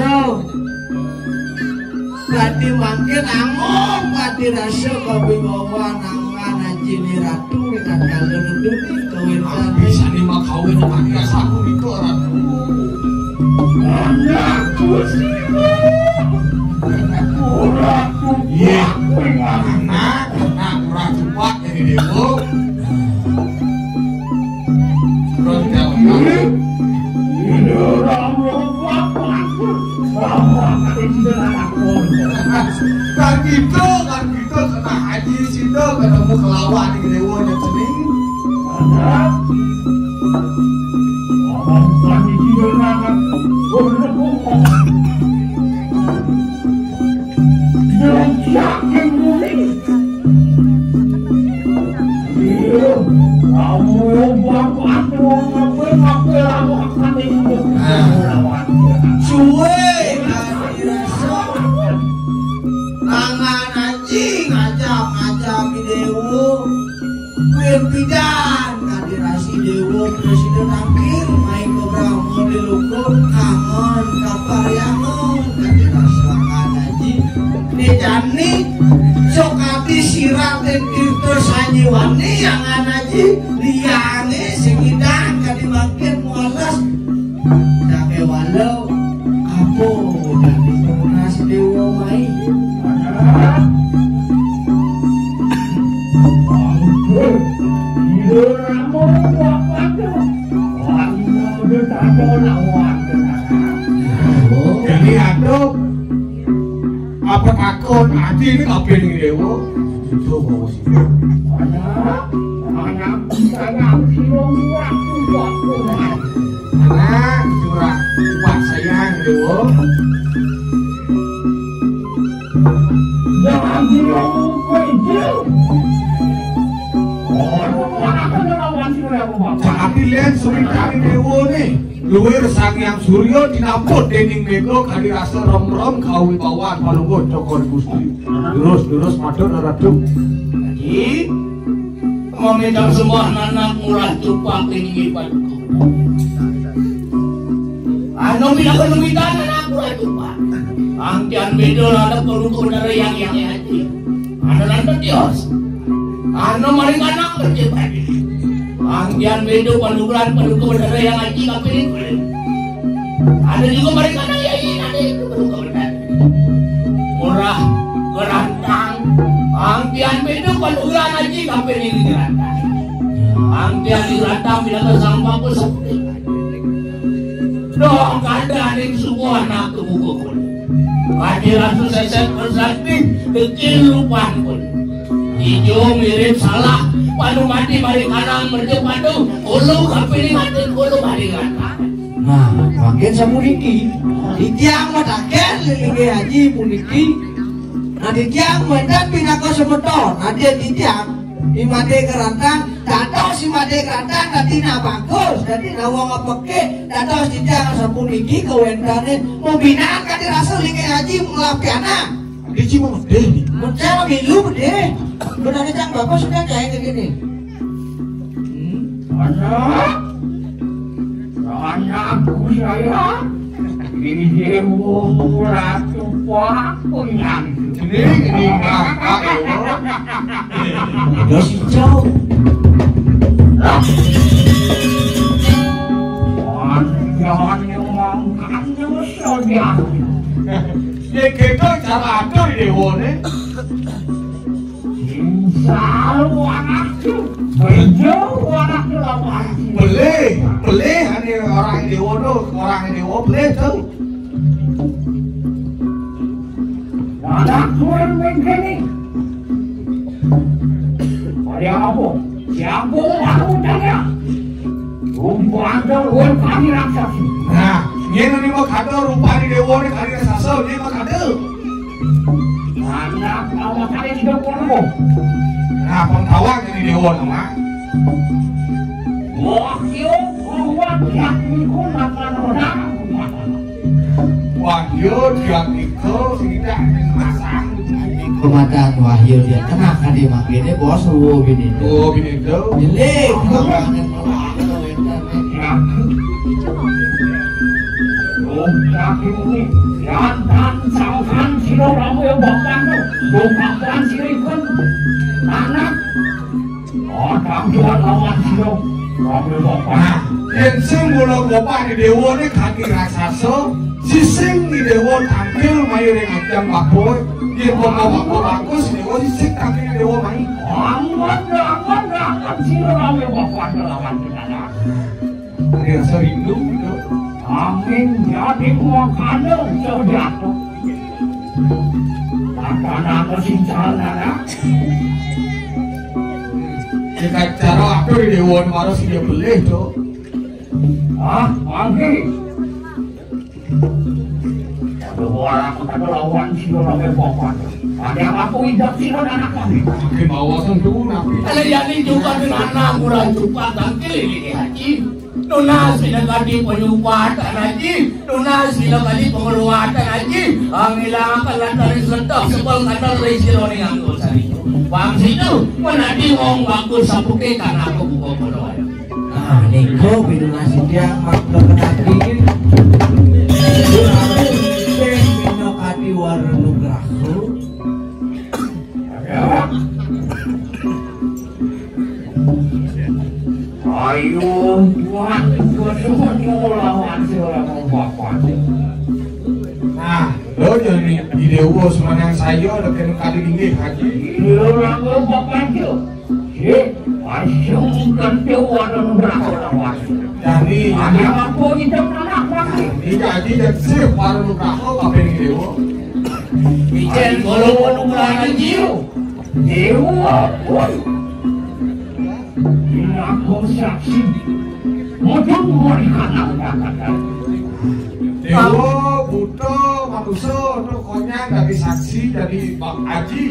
rasa Badi mangkin among badi rasa kawibawa nangan ajini ratu dengan kalau duduk kawin bisa lima kawin badi rasa aku itu ratu anakku sih ratu iya anak ratu pak ini dewo terus jawab ini orang kan gitu kena haji situ ketemu kelawan di dewa yang seni orang lagi tidur banget dan yakin mulai kamu bapak ngapain kamu akan itu cuy tangan anjing ngajak dewo pidan kadirasi dewo presiden akhir main keberamo di luku kangen kapariangon kadirasi tangan anjing dijani sokati siratin itu sanyiwani yang anaji liane sekidan kadimakin mualas jake walau kapo dari komunas dewo main jadi aduh apa takut aji ini ngapain ini dewa itu bawa sini anak sayang silong waktu anak curah kuat sayang dewa jangan silong kecil tapi lihat suri kali dewa nih luwir sang yang suryo dinamput dening mego kali rasa rom kawibawan palunggo cokor gusti terus madon ratu jadi meminta semua anak murah tupak ini paduka anu minta anak murah tupak angkian bedo ada pelukur dari yang hati anu nanti dios anu maring anak berjebat angkian bedo pelukur dari yang haji kapilin ada juga mereka ya ini ada itu pelukur dari murah gerantang angkian bedo pelukur haji kapilin gerantang angkian di gerantang bila kesampah pun seperti dong kada aning semua anak kebukukun kadiran susah bersakti kecil lupan pun hijau mirip salah panu mati balik kanan berjepadu ulu kapilin mati ulu balik kanan nah makin samuniki di tiang madaken lilingi haji puniki nah di tiang mendat pinaka semeton ada di tiang di made kerantang datang si made kerantang datina bagus datina wong apeke datang di tiang sapuniki kewendane mau binaan kan dirasa lilingi haji ngelapiana di cimo gede mencari milu gede benar cang bapak sudah kayak gini anakku saya ini dewa ratu pakungan ini udah si jauh jangan yang mangkanya saudara ya kita cara ada di dewa nih selalu anakku berjauh anakku lawan boleh hanya orang dewa tuh orang dewa boleh tuh anakku yang begini ada apa siapa aku tanya rumpanya luar kami raksasa nah ini mau kado rumpanya dewa ini kali raksasa ini mau kado anak awak kalian sudah pulang nah pengtawang ini dewa nama wahyu yakniku makan orang wahyu yakniku tidak masang kematan wahyu dia kena kan dimakinnya bos bini itu jelek yakin ini Jantan sangkan siro ramu yang bapak tu, bukan sirikun, anak. Orang jual lawan siro ramu bapak. Yang semula bapak ni dewa ni kaki raksasa, si sing ni dewa tampil main dengan ajang baboy. Dia bawa bagus, dewa si sing kaki ni dewa main. Aman siro ramu bapak lawan kita. Dia serindu tu. Amin jadi makanan sudah tu. Makanan kesincaran. Jika cara aku di dewan harus dia boleh tu. Angki. Kalau orang kita lawan sih orang berpapan. Ada apa indah sih anak kami. Angki bawa sentuh nabi. Kalau yang ini juga dengan anak kurang cepat angki ini haji. Tunas bila kali penyumbatan haji, tunas bila kali pengeluaran haji, ang ilang kalantari sentok sebal kanal resiro ni ang usari. Wang situ menadi wong waktu sapuke kan aku buka peluang. Nah, niko bidunas dia makna kenaki. Bino kati warunugrahu. Ayo, buat semua lawan seorang bapak. Nah, lo jadi di dewa semanang saya lekan kali tinggi haji. Orang bapak tu, asyik kan dewa dan berapa lawan. Jadi ada apa kita nak lagi? Jadi dan siapa orang berapa apa yang dewa? Bikin kalau orang haji, dewa. Aku saksi, mungkin mereka nak kata. Dewa, Buddha, manusia, pokoknya dari saksi, dari Bang Haji,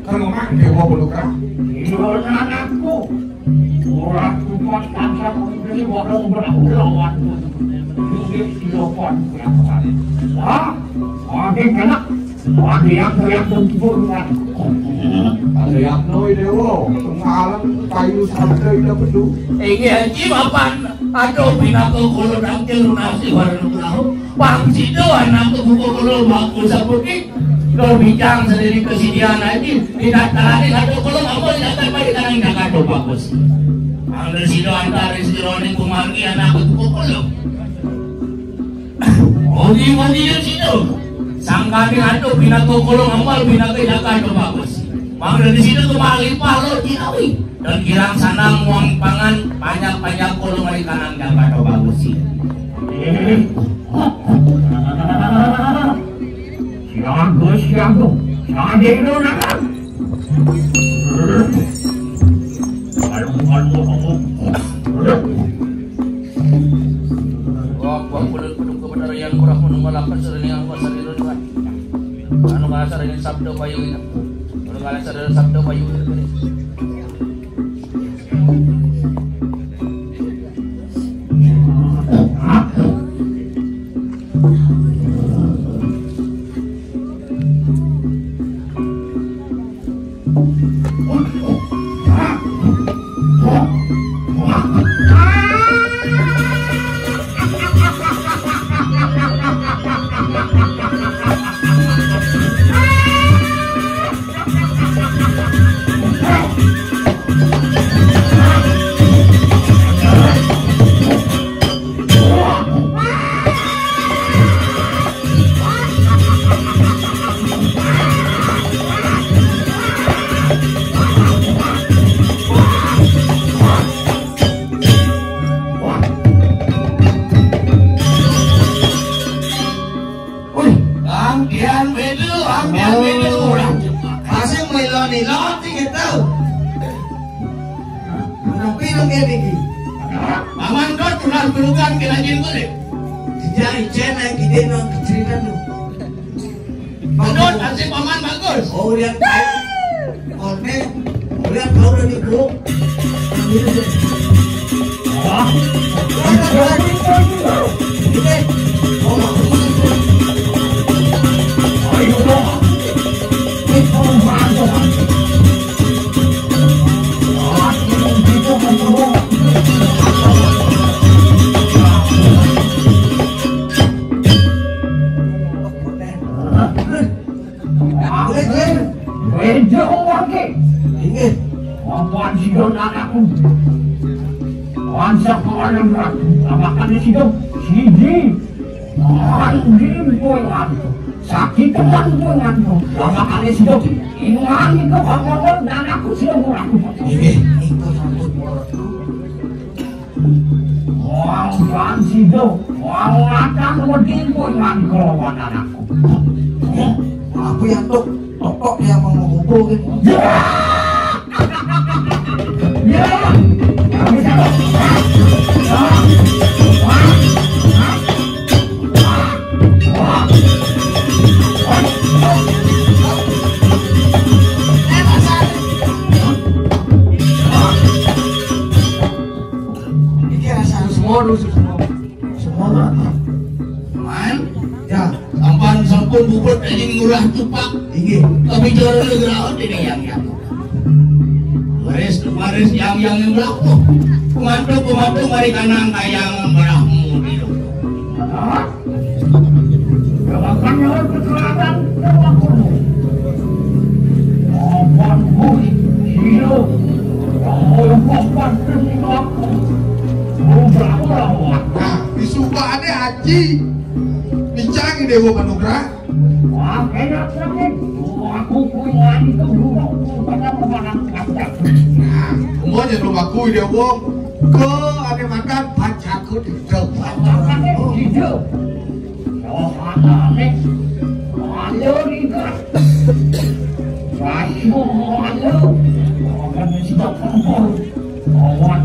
kan ngomong Dewa Bulukrah. Dewa anakku, orang tuan tanpa memberi orang berlawan, juga silopan berapa? Ada kena, ada yang tempurkan. Ada yang noi dewa, pengalam kayu sampai dah bedu. Ini haji bapak, aduh binaku kalau nanti lunasi baru tahu. Bang situ anak tu kalau waktu seperti kalau bincang sendiri kesediaan haji, tidak terlalu aduh kalau kamu jangan baik karena tidak kado bagus. Ambil situ antara sironi kumagi anak tu kalau. Odi situ. Sangkani aduh binaku kalau amal binaku tidak kado bagus. Mau dari situ kembali palo dinawi dan kirang sanang uang pangan banyak kalau mari kanan dapat bagus sih. Siago, jangan dulu nak. Wah, kulit kebenaran yang kurang menunggu sering yang pasar itu kan. Anu kasar ini sabdo bayu ini. Kalau sadar sabdo bayu ini. jauh lagi. Inggih. Apaan sih dong anakku? Wansa kalian ratu, apakan sih dong? Siji, anjing poingan, sakit teman poingan, apakan sih dong? Ingat itu kamu dan aku sih dong aku. Inggih, itu sambut muridku. Apaan sih dong? Akan wedin poingan kelawan anakku. Aku yang tok yang mau mengumpul gitu. Semua main ya sampan sampun bubur anjing murah tupak inggih tapi jorong negara ini yang Waris yang berlaku pemantu mari kanang kayang berahmu di makanya keselatan terlaku apaan bui hidup apaan terlaku nah disumpahannya haji dicangi Dewa Manugra enak sakit aku punya itu dulu pada pemanang kacak semuanya lu bakui Dewa ke ada makan pacaku di depan makanya hidup soalnya ayo lihat rasu ayo akan siap kompor awan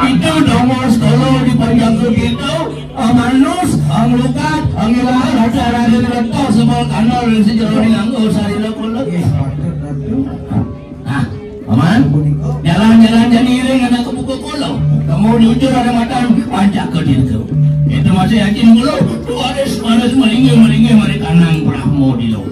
itu nomor kalau dipanjang begitu manus ang lukat ang ilahan acara din rento semua kanal si jalan yang nggak usah dilakukan lagi nah aman jalan-jalan jadi iring ada ke buku pulau kamu di ujung ada matan pajak ke itu masih yakin dulu tuh ada malingnya mari kanang berahmu di lo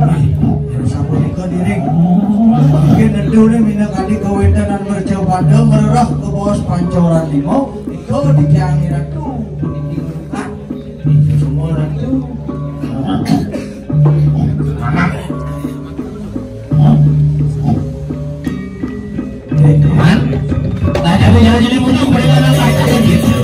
ayo sampun ika diring mungkin nedulnya mina kali kewetanan bercoba mererah ke bos pancoran limo ika dikiangi ratu ditinggurukan semua ratu teman nah jadi muncul mereka nak kata gitu